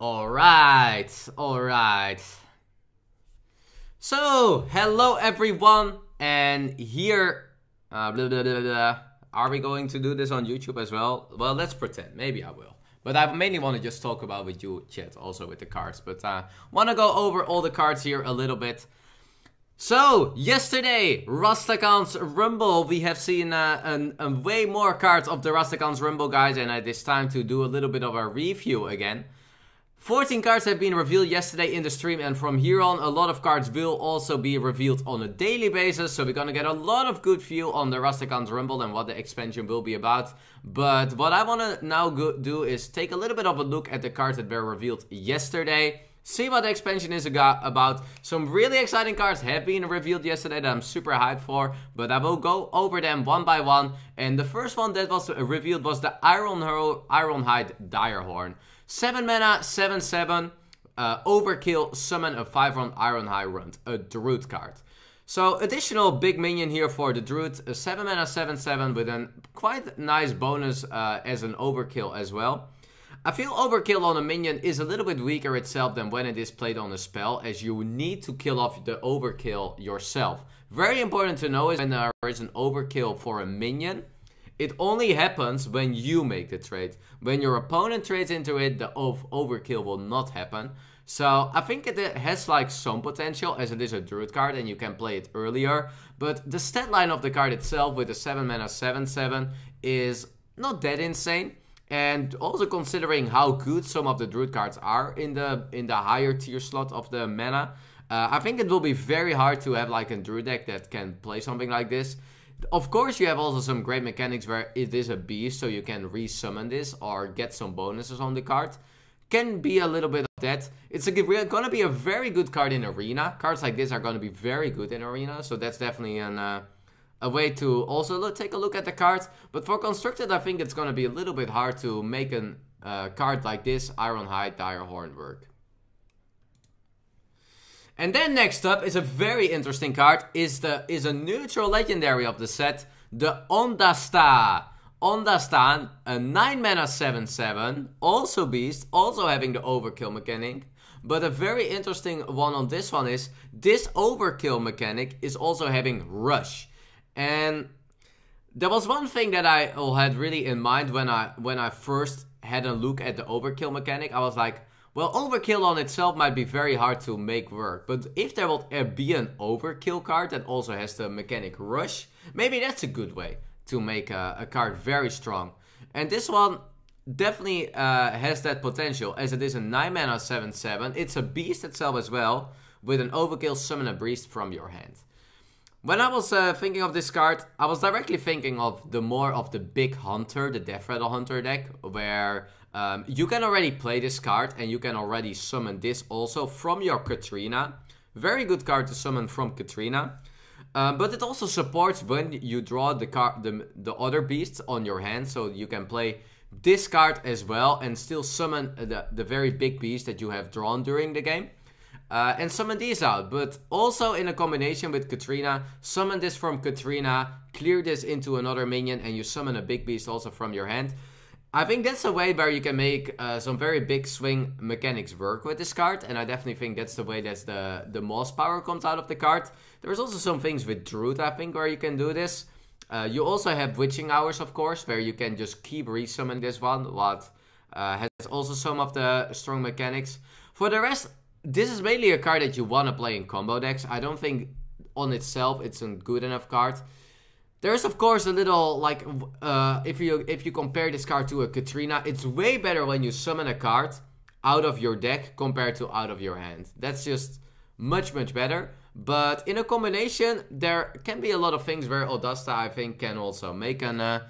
Alright. So, hello everyone, and here, are we going to do this on YouTube as well? Well, let's pretend, maybe I will. But I mainly want to just talk about with you, chat, also with the cards. But want to go over all the cards here a little bit. So, yesterday, Rastakhan's Rumble, we have seen way more cards of the Rastakhan's Rumble, guys, and it is time to do a little bit of a review again. 14 cards have been revealed yesterday in the stream, and from here on a lot of cards will also be revealed on a daily basis, so we're gonna get a lot of good view on the Rastakhan's Rumble and what the expansion will be about. But what I wanna now do is take a little bit of a look at the cards that were revealed yesterday, see what the expansion is about. Some really exciting cards have been revealed yesterday that I'm super hyped for, but I will go over them one by one. And the first one that was revealed was the Ironhide Direhorn. 7 mana, 7/7, overkill, summon a 5/1 Ironhide Runt, a Druid card. So additional big minion here for the Druid, a 7 mana, 7/7 with a quite nice bonus as an overkill as well. I feel overkill on a minion is a little bit weaker itself than when it is played on a spell, as you need to kill off the overkill yourself. Very important to know is when there is an overkill for a minion, it only happens when you make the trade. When your opponent trades into it, the overkill will not happen. So I think it has like some potential, as it is a Druid card and you can play it earlier. But the stat line of the card itself with the 7 mana 7/7 is not that insane. And also considering how good some of the Druid cards are in the higher tier slot of the mana, I think it will be very hard to have like a Druid deck that can play something like this. Of course, you have also some great mechanics where it is a beast, so you can re-summon this or get some bonuses on the card. Can be a little bit of that. It's gonna be a very good card in Arena. Cards like this are gonna be very good in Arena, so that's definitely a way to also take a look at the cards. But for Constructed, I think it's gonna be a little bit hard to make a card like this, Ironhide Direhorn, work. And then next up is a very interesting card, is a neutral legendary of the set, the Ondasta. Ondasta, a 9 mana 7/7, also beast, also having the overkill mechanic. But a very interesting one on this one is, this overkill mechanic is also having rush. And there was one thing that I had really in mind when I first had a look at the overkill mechanic. I was like, well, overkill on itself might be very hard to make work, but if there will be an overkill card that also has the mechanic rush, maybe that's a good way to make a card very strong. And this one definitely has that potential, as it is a 9 mana 7/7. It's a beast itself as well, with an overkill, summon a beast from your hand. When I was thinking of this card, I was directly thinking of more of the big hunter, the Death Rattle Hunter deck, where you can already play this card and you can already summon this also from your Katrina. Very good card to summon from Katrina. But it also supports when you draw the other beasts on your hand, so you can play this card as well and still summon the very big beast that you have drawn during the game. And summon these out, but also in a combination with Katrina, summon this from Katrina, clear this into another minion, and you summon a big beast also from your hand. I think that's a way where you can make some very big swing mechanics work with this card, and I definitely think that's the way that the most power comes out of the card. There's also some things with Druid, I think, where you can do this. You also have Witching Hours, of course, where you can just keep resummon this one, what has also some of the strong mechanics. For the rest, this is mainly a card that you want to play in combo decks. I don't think on itself it's a good enough card. There's of course a little, like, if you compare this card to a Katrina, it's way better when you summon a card out of your deck compared to out of your hand. That's just much better. But in a combination, there can be a lot of things where Ondasta, I think, can also make a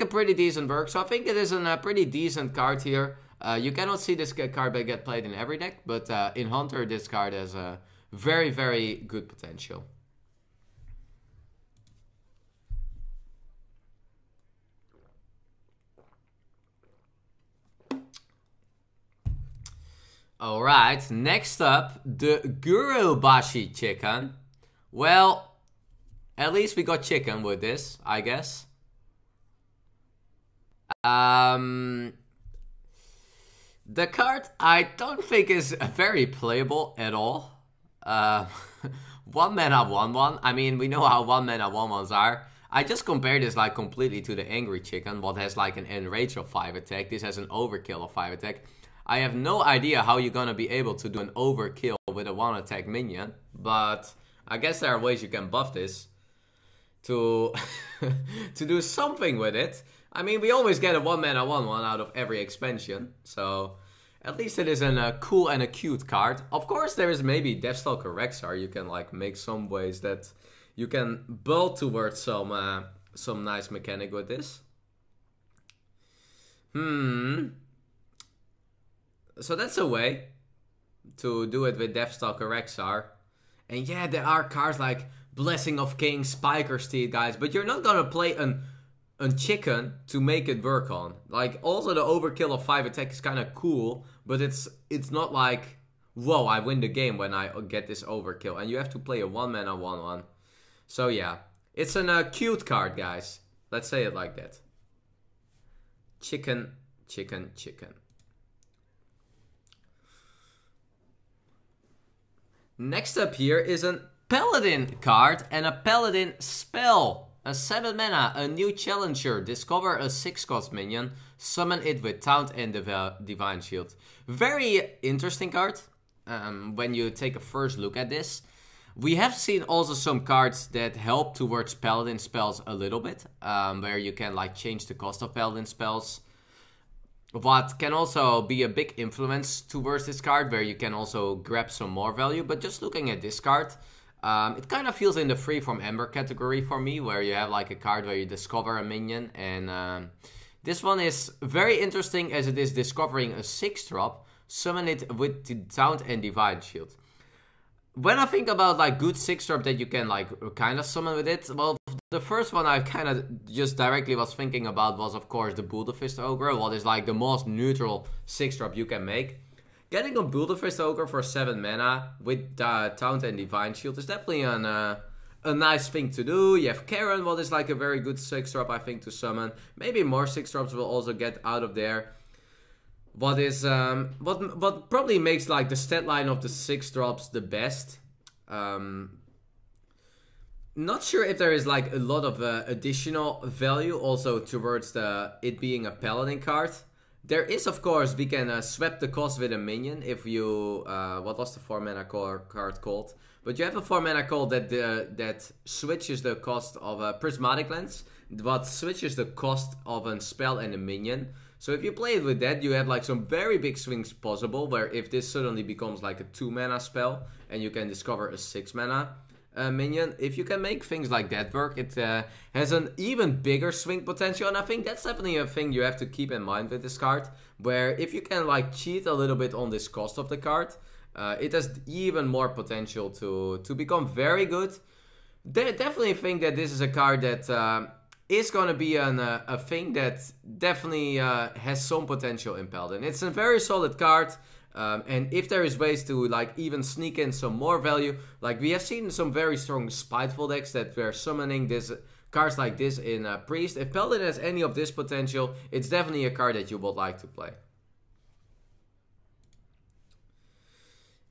pretty decent work. So I think it is a pretty decent card here. You cannot see this card get played in every deck, but in Hunter, this card has a very good potential. Alright, next up, the Gurubashi chicken. Well, at least we got chicken with this, I guess. The card I don't think is very playable at all. Uh, 1 mana 1/1. I mean, we know how 1 mana 1/1s are. I just compared this like completely to the Angry Chicken, what has like an enrage of 5 attack. This has an overkill of 5 attack. I have no idea how you're gonna be able to do an overkill with a 1 attack minion, but I guess there are ways you can buff this to to do something with it. I mean, we always get a 1 mana 1/1 out of every expansion, so at least it is a cool and a cute card. Of course, there is maybe Deathstalker Rexar. You can like make some ways that you can build towards some nice mechanic with this. So that's a way to do it with Deathstalker Rexar. And yeah, there are cards like Blessing of Kings, Spiker Steed, guys, but you're not gonna play a chicken to make it work on. Like, also the overkill of 5 attack is kind of cool, but it's not like, whoa, I win the game when I get this overkill. And you have to play a 1 mana 1/1. So yeah, it's a cute card, guys. Let's say it like that. Chicken, chicken, chicken. Next up here is a Paladin card and a Paladin spell. A 7 mana, a new challenger. Discover a 6-cost minion. Summon it with Taunt and Divine Shield. Very interesting card. When you take a first look at this. We have seen also some cards that help towards Paladin spells a little bit. Where you can like change the cost of Paladin spells. What can also be a big influence towards this card, where you can also grab some more value. But just looking at this card, it kind of feels in the Free from Ember category for me, where you have like a card where you discover a minion. And this one is very interesting as it is discovering a 6-drop, summon it with the Taunt and Divine Shield. When I think about like good 6-drop that you can like kind of summon with it, well, the first one I kind of just directly was thinking about was of course the Bulldofist Ogre, what is like the most neutral 6-drop you can make. Getting a Bulldofist Ogre for 7 mana with Taunt and Divine Shield is definitely a nice thing to do. You have Karen, what is like a very good 6-drop I think to summon. Maybe more 6-drops will also get out of there. What is what probably makes like the stat line of the 6-drops the best. Not sure if there is like a lot of additional value also towards it being a Paladin card. There is, of course, we can swap the cost with a minion if you... what was the 4 mana card called? But you have a 4 mana card that switches the cost of a Prismatic Lens. What switches the cost of a spell and a minion. So if you play it with that, you have like some very big swings possible. Where if this suddenly becomes like a 2 mana spell and you can discover a 6 mana minion, if you can make things like that work, it has an even bigger swing potential. And I think that's definitely a thing you have to keep in mind with this card, where if you can like cheat a little bit on this cost of the card, it has even more potential to become very good. Definitely think that this is a card that is going to be a thing that definitely has some potential in Paladin. It's a very solid card. And if there is ways to like even sneak in some more value, like we have seen some very strong Spiteful decks that were summoning this cards like this in Priest. If Paladin has any of this potential, it's definitely a card that you would like to play.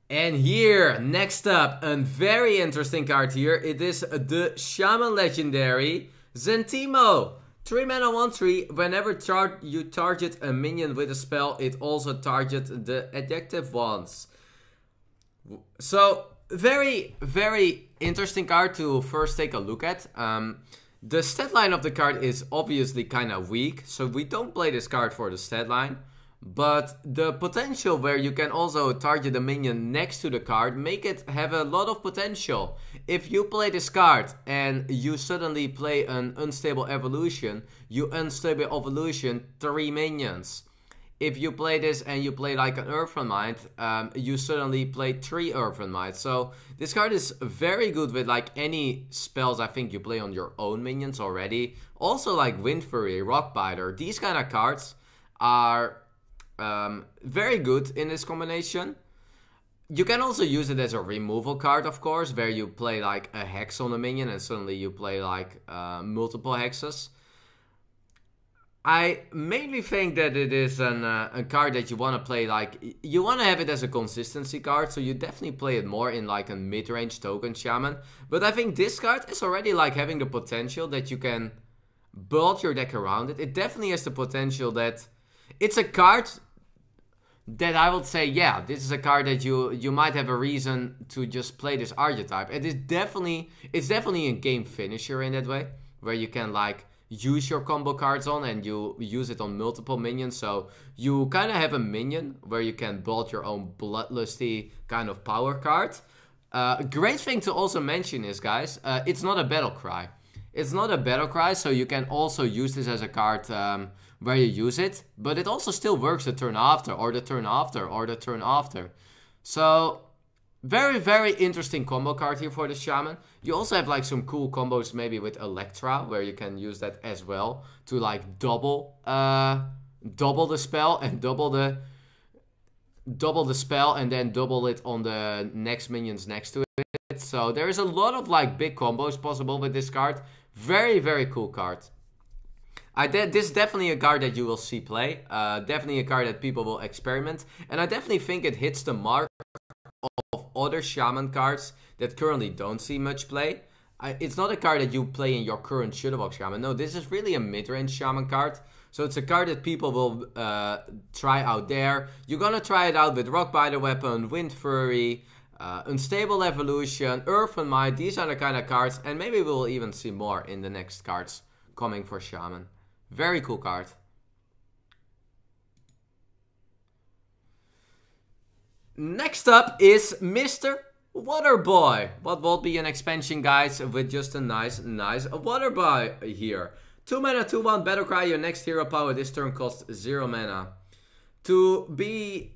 And here, next up, a very interesting card here. It is the Shaman Legendary Zentimo. 3 mana 1/3, whenever you target a minion with a spell, it also targets the adjective ones. So, very, very interesting card to first take a look at. The stat line of the card is obviously kind of weak, so we don't play this card for the stat line. But the potential where you can also target a minion next to the card make it have a lot of potential. If you play this card and you suddenly play an Unstable Evolution, you Unstable Evolution 3 minions. If you play this and you play like an Earthen Mind, you suddenly play 3 Earthen Minds. So this card is very good with like any spells I think you play on your own minions already. Also like Wind Fury, Rockbiter, these kind of cards are very good in this combination. You can also use it as a removal card, of course, where you play like a hex on a minion and suddenly you play like multiple hexes. I mainly think that it is a card that you want to play, like, you want to have it as a consistency card, so you definitely play it more in like a mid-range token shaman. But I think this card is already like having the potential that you can build your deck around it. It definitely has the potential that it's a card that I would say, yeah, this is a card that you might have a reason to just play this archetype. It's definitely a game finisher in that way, where you can like use your combo cards on and you use it on multiple minions. So you kind of have a minion where you can build your own bloodlusty kind of power card. Great thing to also mention is, guys, it's not a battle cry. It's not a battle cry, so you can also use this as a card where you use it, but it also still works the turn after, or the turn after, or the turn after. So, very, very interesting combo card here for the Shaman. You also have like some cool combos maybe with Electra, where you can use that as well to like double the spell and double the spell and then double it on the next minions next to it. So there is a lot of like big combos possible with this card. Very, very cool card. This is definitely a card that you will see play. Definitely a card that people will experiment. And I definitely think it hits the mark of other Shaman cards that currently don't see much play. It's not a card that you play in your current Shutterbox Shaman. No, this is really a mid-range Shaman card. So it's a card that people will try out there. You're gonna try it out with Rockbiter Weapon, Wind Fury, Unstable Evolution, Earthen Might. These are the kind of cards, and maybe we'll even see more in the next cards coming for Shaman. Very cool card. Next up is Mr. Waterboy. What will be an expansion, guys, with just a nice Waterboy here. 2 mana, 2/1, Battlecry, your next hero power this turn costs 0 mana. To be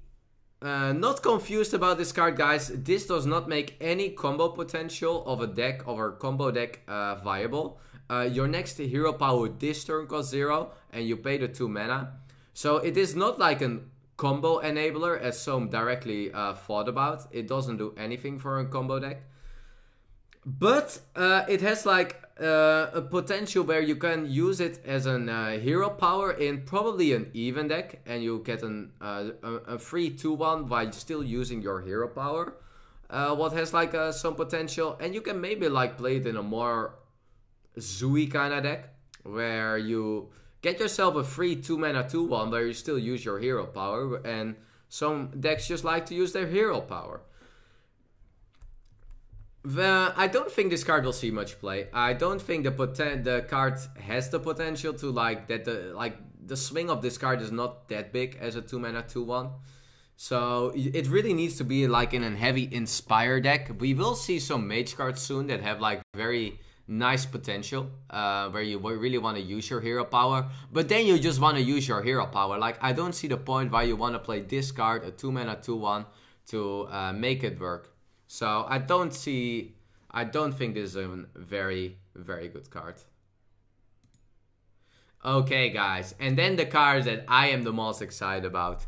not confused about this card, guys, this does not make any combo potential of a deck, of a combo deck viable. Your next hero power this turn costs 0 and you pay the 2 mana. So it is not like a combo enabler as some directly thought about. It doesn't do anything for a combo deck. But it has like a potential where you can use it as a hero power in probably an even deck, and you get a free 2/1 while still using your hero power. What has like some potential, and you can maybe like play it in a more Zooey kind of deck, where you get yourself a free 2 mana 2/1 where you still use your hero power, and some decks just like to use their hero power. I don't think this card will see much play. I don't think the card has the potential to like that. The swing of this card is not that big as a 2 mana 2/1. So it really needs to be like in a heavy Inspire deck. We will see some mage cards soon that have like very nice potential, where you really want to use your hero power, but then you just want to use your hero power. Like, I don't see the point why you want to play this card, a 2 mana 2/1, to make it work. So I don't think this is a very, very good card. Okay, guys, and then the card that I am the most excited about.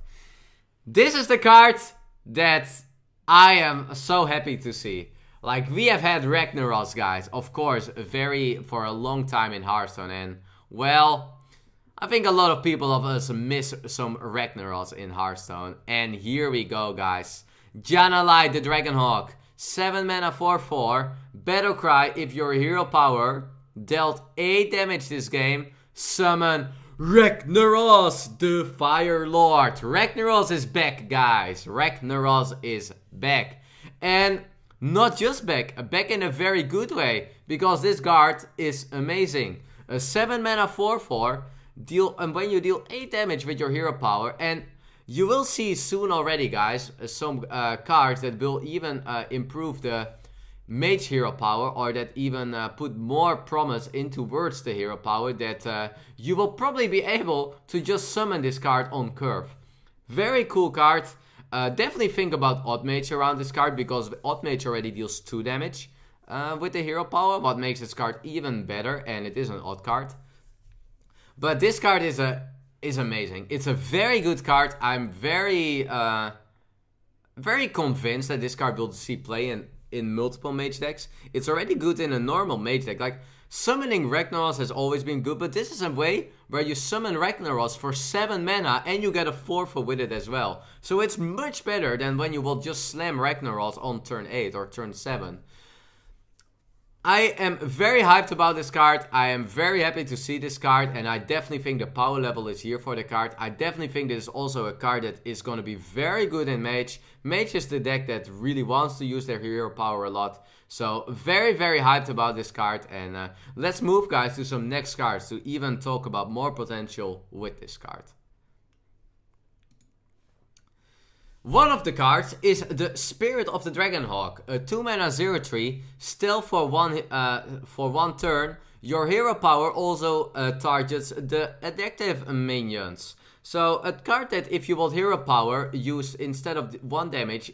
This is the card that I am so happy to see. Like, we have had Ragnaros, guys, of course, for a long time in Hearthstone, and, well, I think a lot of people of us miss some Ragnaros in Hearthstone, and here we go, guys. Janalai the Dragonhawk, 7 mana 4/4, Battlecry. If your hero power dealt 8 damage this game, summon Ragnaros the Fire Lord. Ragnaros is back, guys. Ragnaros is back. And not just back in a very good way, because this card is amazing. A 7 mana 4/4, and when you deal 8 damage with your hero power, and you will see soon already, guys, some cards that will even improve the mage hero power, or that even put more promise into words the hero power, that you will probably be able to just summon this card on curve. Very cool card. Definitely think about Odd Mage around this card, because Odd Mage already deals 2 damage with the hero power, what makes this card even better, and it is an odd card. But this card is amazing. It's a very good card. I'm very convinced that this card will see play in in multiple mage decks. It's already good in a normal mage deck. Like, summoning Ragnaros has always been good, but this is a way where you summon Ragnaros for 7 mana and you get a 4/4 with it as well. So it's much better than when you will just slam Ragnaros on turn 8 or turn 7. I am very hyped about this card. I am very happy to see this card, and I definitely think the power level is here for the card. I definitely think this is also a card that is going to be very good in Mage. Mage is the deck that really wants to use their hero power a lot. So very, very hyped about this card, and let's move, guys, to some next cards to even talk about more potential with this card. One of the cards is the Spirit of the Dragonhawk, a 2-mana 0/3, still for one turn. Your hero power also targets the adaptive minions. So a card that if you want hero power used instead of 1 damage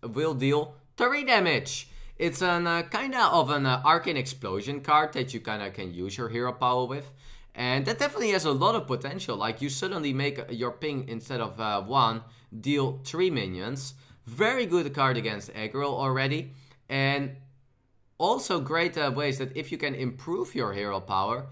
will deal 3 damage. It's an kinda of an Arcane Explosion card that you kinda can use your hero power with. And that definitely has a lot of potential. Like, you suddenly make your ping instead of 1, deal 3 minions. Very good card against aggro already. And also great ways that if you can improve your hero power,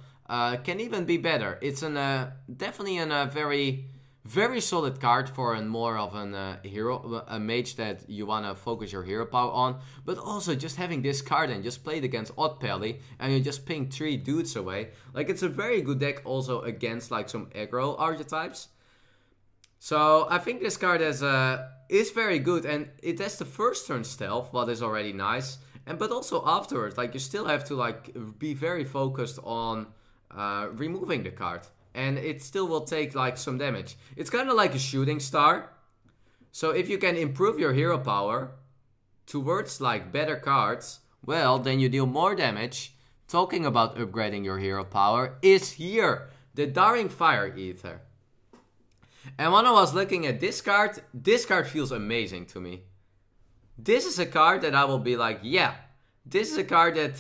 can even be better. It's definitely a very, very solid card for more of a mage that you want to focus your hero power on. But also just having this card and just play it against Odd Pally and you just ping 3 dudes away. Like, it's a very good deck also against like some aggro archetypes. So I think this card is very good, and it has the first turn stealth, what is already nice. But also afterwards, like, you still have to like be very focused on removing the card. And it still will take like some damage. It's kind of like a shooting star. So if you can improve your hero power towards like better cards, well, then you deal more damage. Talking about upgrading your hero power is here, the Daring Fire Eater. And when I was looking at this card feels amazing to me. This is a card that I will be like, yeah, this is a card that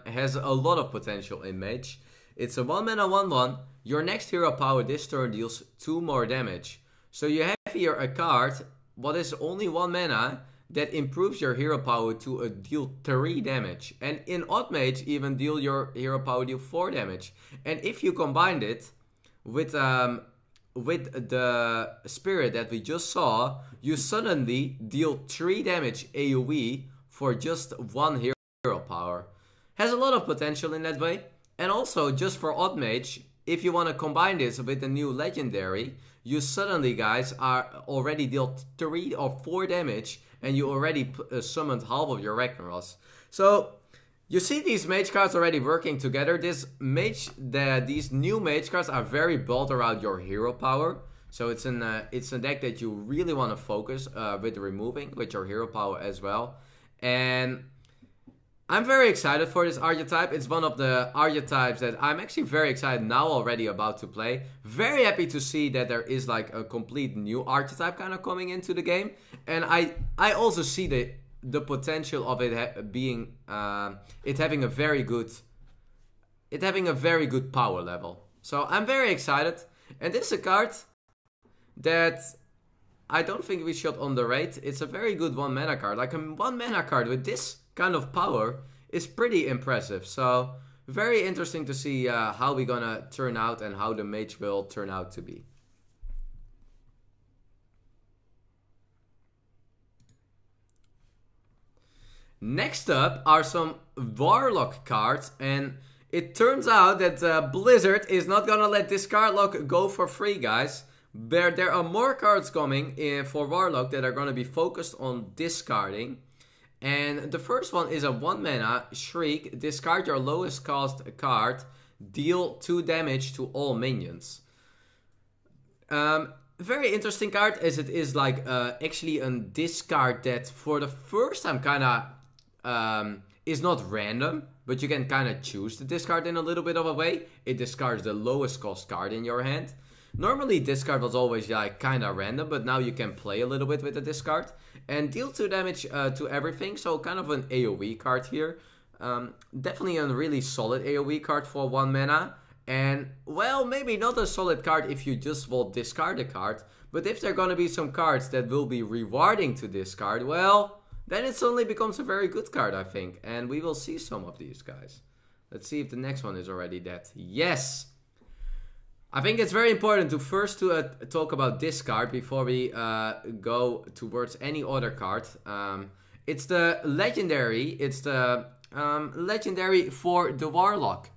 has a lot of potential in Mage. It's a 1-mana 1/1. Your next hero power this turn deals 2 more damage. So you have here a card, what is only 1 mana, that improves your hero power to deal 3 damage. And in Odd Mage, even your hero power deal 4 damage. And if you combined it with the Spirit that we just saw, you suddenly deal 3 damage AoE for just 1 hero power. Has a lot of potential in that way. And also, just for Odd Mage, if you want to combine this with the new Legendary, you suddenly, guys, are already dealt 3 or 4 damage, and you already summoned half of your Ragnaros. So, you see these mage cards already working together. These new mage cards are very built around your hero power. So it's a deck that you really want to focus with removing with your hero power as well. And I'm very excited for this archetype. It's one of the archetypes that I'm actually very excited now already about to play. Very happy to see that there is like a complete new archetype kind of coming into the game. And I also see the potential of it being having a very good power level. So I'm very excited. And this is a card that I don't think we should underrate. It's a very good 1-mana card. Like a 1-mana card with this kind of power is pretty impressive. So very interesting to see how we're gonna turn out and how the mage will turn out to be. Next up are some Warlock cards, and it turns out that Blizzard is not gonna let this card lock go for free, guys. There are more cards coming in for Warlock that are gonna be focused on discarding. And the first one is a 1-mana Shriek. Discard your lowest cost card. Deal 2 damage to all minions. Very interesting card, as it is like actually a discard that for the first time kinda is not random, but you can kinda choose to discard in a little bit of a way. It discards the lowest cost card in your hand. Normally discard was always like kinda random, but now you can play a little bit with the discard. And deal 2 damage to everything, so kind of an AoE card here. Definitely a really solid AoE card for 1 mana. And, well, maybe not a solid card if you just will discard a card. But if there are gonna be some cards that will be rewarding to discard, well, then it suddenly becomes a very good card, I think. And we will see some of these guys. Let's see if the next one is already dead. Yes! I think it's very important to first talk about this card before we go towards any other card. It's the Legendary. It's the Legendary for the Warlock.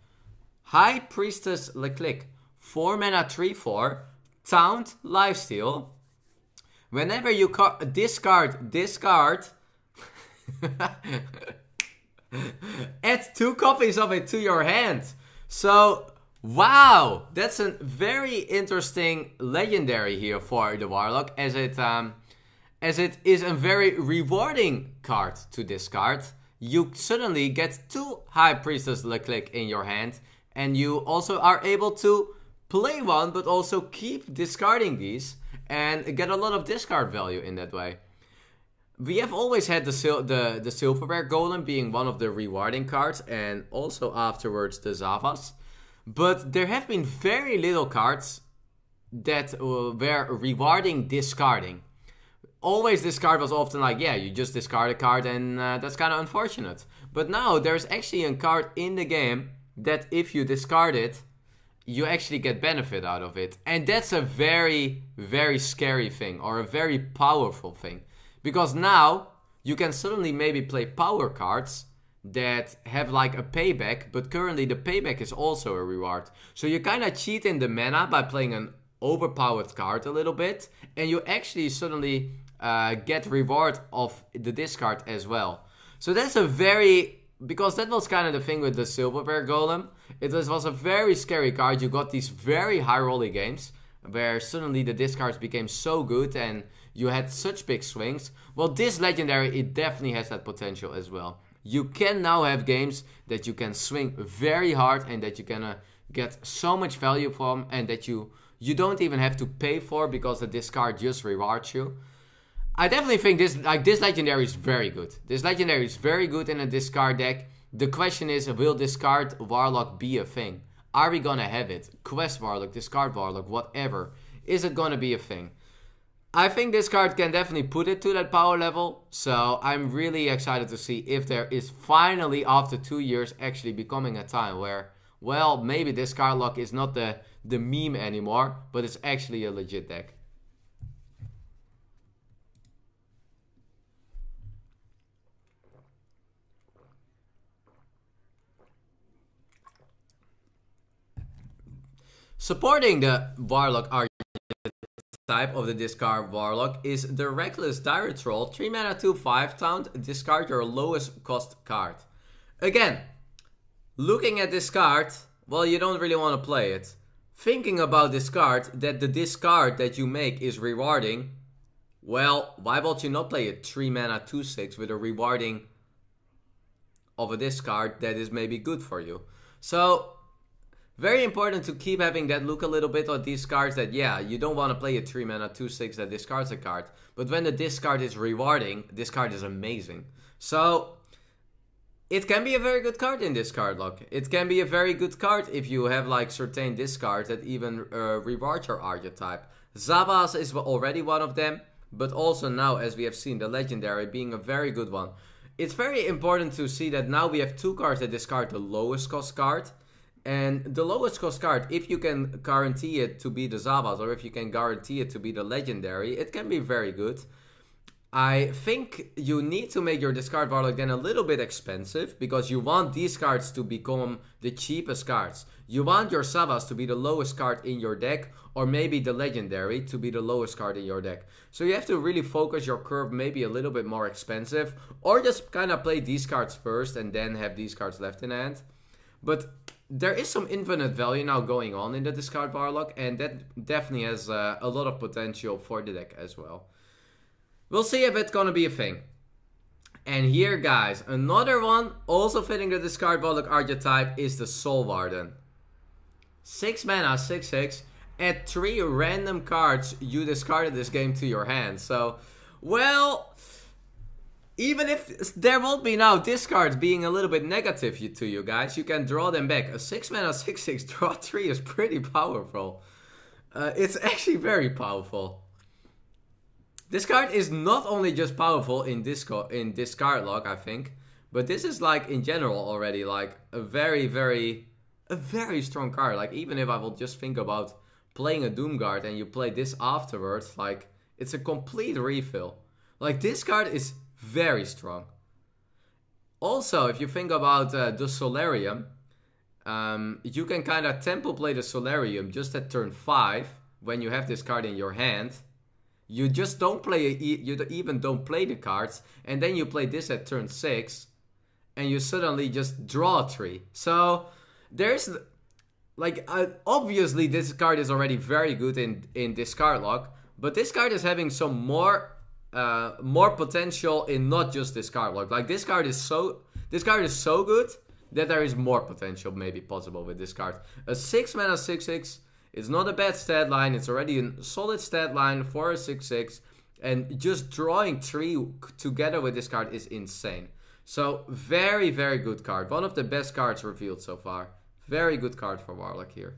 High Priestess Leclick. 4 mana 3/4. Taunt Lifesteal. Whenever you discard this card, add 2 copies of it to your hand. So, wow, that's a very interesting legendary here for the Warlock, as it is a very rewarding card to discard. You suddenly get 2 High Priestess Leclick in your hand, and you also are able to play one, but also keep discarding these and get a lot of discard value in that way. We have always had the Silverware Golem being one of the rewarding cards, and also afterwards the Zavas. But there have been very little cards that were rewarding discarding. Always this card was often like, yeah, you just discard a card and that's kind of unfortunate. But now there's actually a card in the game that if you discard it, you actually get benefit out of it. And that's a very, very scary thing, or a very powerful thing. Because now you can suddenly maybe play power cards that have like a payback, but currently the payback is also a reward. So you kind of cheat in the mana by playing an overpowered card a little bit, and you actually suddenly get reward of the discard as well. So that's a very... Because that was kind of the thing with the Silverware Golem. It was a very scary card. You got these very high rolling games where suddenly the discards became so good and you had such big swings. Well, this Legendary, it definitely has that potential as well. You can now have games that you can swing very hard and that you can get so much value from, and that you don't even have to pay for because the discard just rewards you. I definitely think this Legendary is very good. This Legendary is very good in a discard deck. The question is, will discard Warlock be a thing? Are we gonna have it? Quest Warlock, discard Warlock, whatever. Is it gonna be a thing? I think this card can definitely put it to that power level. So I'm really excited to see if there is finally, after 2 years, actually becoming a time where, well, maybe discard lock is not the meme anymore, but it's actually a legit deck. Supporting the Warlock archetype of the discard Warlock is the Reckless Direct Troll, 3 mana 2/5 taunt, discard your lowest cost card. Again, looking at this card, well, you don't really want to play it. Thinking about this card, that the discard that you make is rewarding, well, why would you not play it 3 mana 2/6 with a rewarding of a discard that is maybe good for you? So, very important to keep having that look a little bit at these cards that, yeah, you don't want to play a 3 mana 2/6 that discards a card. But when the discard is rewarding, this card is amazing. So, it can be a very good card in discard lock. It can be a very good card if you have like certain discards that even reward your archetype. Zavas is already one of them, but also now, as we have seen, the Legendary being a very good one. It's very important to see that now we have 2 cards that discard the lowest cost card. And the lowest cost card, if you can guarantee it to be the Zavas, or if you can guarantee it to be the Legendary, it can be very good. I think you need to make your discard Warlock then a little bit expensive, because you want these cards to become the cheapest cards. You want your Zavas to be the lowest card in your deck, or maybe the Legendary to be the lowest card in your deck. So you have to really focus your curve maybe a little bit more expensive, or just kind of play these cards first and then have these cards left in hand. But there is some infinite value now going on in the discard Warlock, and that definitely has a lot of potential for the deck as well. We'll see if it's gonna be a thing. And here, guys, another one also fitting the discard Warlock archetype is the Soul Warden. 6 mana, 6/6. Add 3 random cards you discarded this game to your hand. So, well, even if there won't be now discards being a little bit negative to you guys, you can draw them back. A 6 mana 6/6 draw 3 is pretty powerful. It's actually very powerful. This card is not only just powerful in this card lock, I think, but this is like in general already like a very strong card. Like even if I will just think about playing a Doomguard and you play this afterwards, like it's a complete refill. Like this card is very strong. Also, if you think about the Solarium, you can kind of tempo play the Solarium just at turn 5 when you have this card in your hand. You just don't play, you even don't play the cards, and then you play this at turn 6, and you suddenly just draw 3. So there's, like, obviously this card is already very good in this card lock, but this card is having some more potential in not just this card lock. Like this card is so good that there is more potential maybe possible with this card. A 6 mana 6/6. It's not a bad stat line. It's already a solid stat line for a 6/6. And just drawing 3 together with this card is insane. So, very good card. One of the best cards revealed so far. Very good card for Warlock here.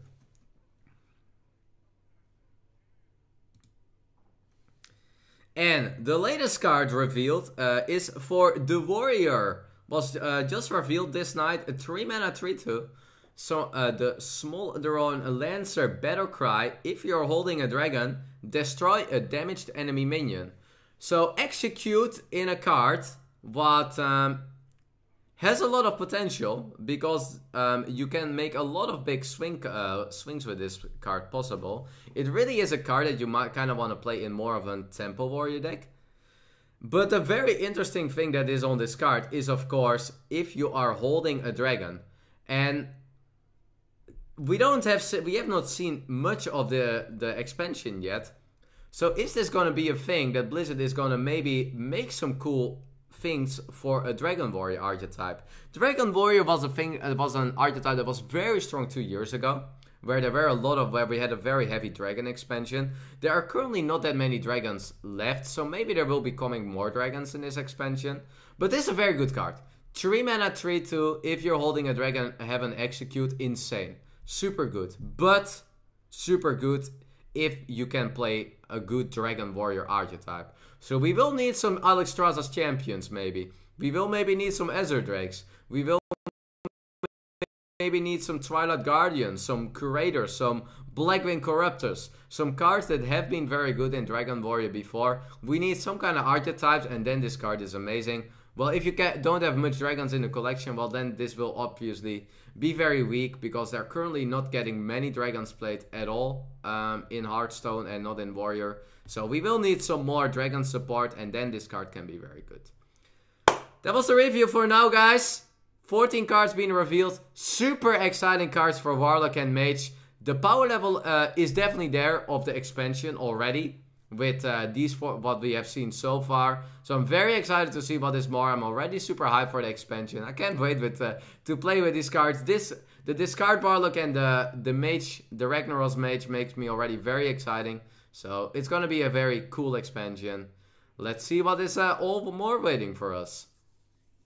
And the latest card revealed is for the Warrior. Was just revealed this night. A 3 mana 3/2. So the small drawn Lancer Battle Cry, if you're holding a dragon, destroy a damaged enemy minion. So execute in a card what has a lot of potential, because you can make a lot of big swings with this card possible. It really is a card that you might kind of want to play in more of a Tempo Warrior deck. But the very interesting thing that is on this card is, of course, if you are holding a dragon. And we have not seen much of the expansion yet. So is this going to be a thing that Blizzard is going to maybe make some cool things for a Dragon Warrior archetype? Dragon Warrior was an archetype that was very strong 2 years ago, where we had a very heavy dragon expansion. There are currently not that many dragons left, so maybe there will be coming more dragons in this expansion. But this is a very good card. 3 mana 3/2, if you're holding a dragon, have an execute, insane. Super good, but super good if you can play a good Dragon Warrior archetype. So we will need some Alexstrasza's champions maybe. We will maybe need some Azure Drakes. We will maybe need some Twilight Guardians, some Curators, some Blackwing Corruptors. Some cards that have been very good in Dragon Warrior before. We need some kind of archetypes, and then this card is amazing. Well, if you don't have much dragons in the collection, well then this will obviously be very weak, because they're currently not getting many dragons played at all in Hearthstone and not in Warrior. So we will need some more dragon support, and then this card can be very good. That was the review for now, guys. 14 cards being revealed. Super exciting cards for Warlock and Mage. The power level is definitely there of the expansion already, with these four, what we have seen so far. So I'm very excited to see what is more. I'm already super hyped for the expansion. I can't wait to play with these cards. The discard Warlock and the Mage, the Ragnaros Mage, makes me already very exciting. So it's gonna be a very cool expansion. Let's see what is all more waiting for us.